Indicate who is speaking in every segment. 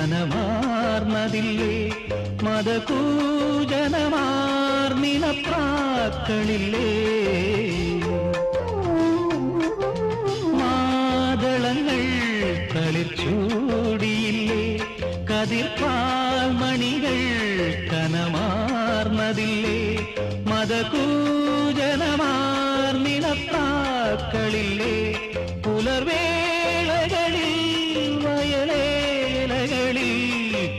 Speaker 1: മനമാർന്നതില്ലേ മതകൂജനമാർന്നിണപ്രാക്കളില്ലേ മാതളങ്ങൾ തളിർച്ചൂടിയില്ലേ കതിർപ്പാൽ മണികൾ കനമാർന്നതില്ലേ മതകൂജനമാർന്നിണപ്രാക്കളില്ലേ പുലർവേളകളിൽ വയലേലകളിൽ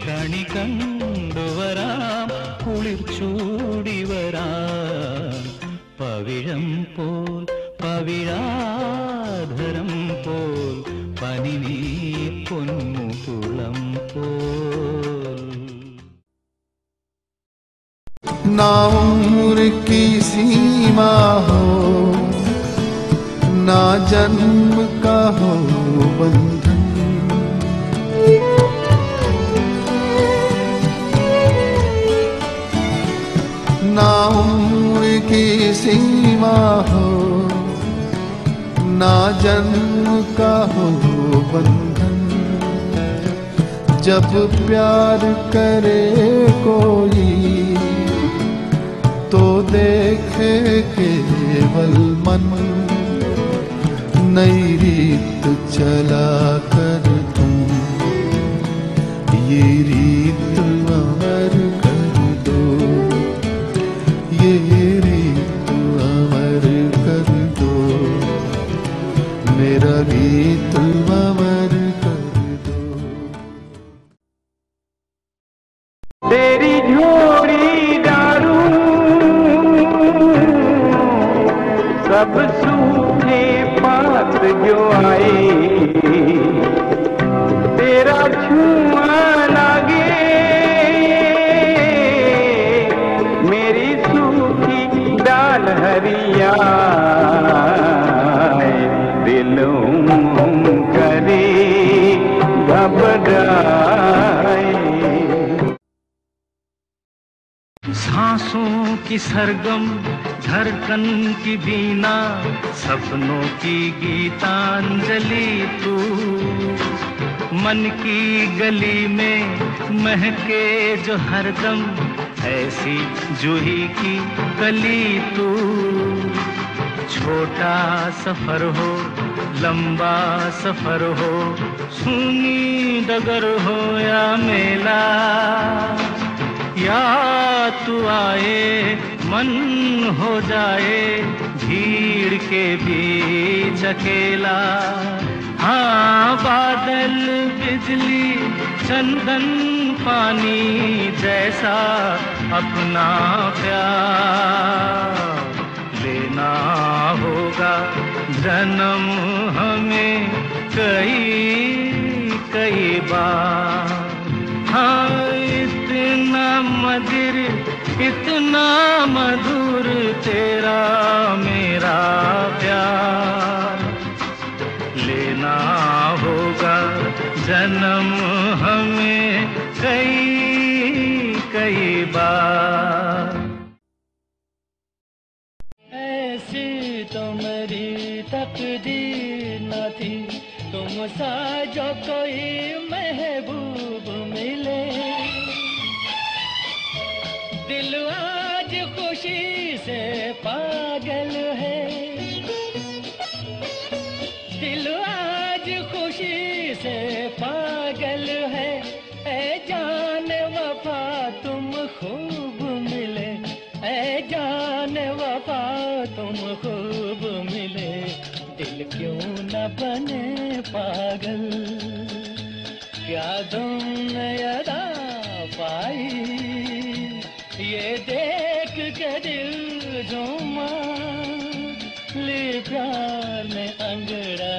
Speaker 1: കണി കണ്ടുവരാം കുളിർച്ചൂടി വരാം പവിഴം പോൽ പവിഴാധരം പോൽ പനിനീ പൊന്മുകുളം പോൽ
Speaker 2: ना उम्र की सीमा हो ना जन्म का हो बंधन ना उम्र की सीमा हो ना जन्म का हो बंधन जब प्यार करे कोई तो देखे केवल मन नई रीत चला कर तुम ये रीत अमर कर दो ये रीत अमर कर दो मेरा गीत अमर कर दो
Speaker 3: तेरी झोड़ी दारू सब सूखे पात जो आए तेरा छुआ लागे मेरी सूखी डाल हरिया दिलों करे घबराए
Speaker 1: सांसों की सरगम धड़कन की बीना सपनों की गीतांजलि तू मन की गली में महके जो हरदम ऐसी जूही की कली तू छोटा सफर हो लंबा सफर हो सूनी डगर हो या मेला या तू आए मन हो जाए भीड़ के बीच अकेला हाँ बादल बिजली चंदन पानी जैसा अपना प्यार लेना होगा जन्म हमें कई कई बार हाँ इतना मधुर तेरा मेरा प्यार लेना होगा जन्म हमें कई कई बार ऐसी तो मेरी तकदीर न थी तुम सा जो कोई महबूब मिले दिल आज खुशी से पागल है दिल आज खुशी से पागल है ऐ जान वफा तुम खूब मिले ऐ जान वफा तुम खूब मिले दिल क्यों न बने पागल क्या तुमने अदा पाई ये देख के दिल झूमा ले प्यार में अंगड़ा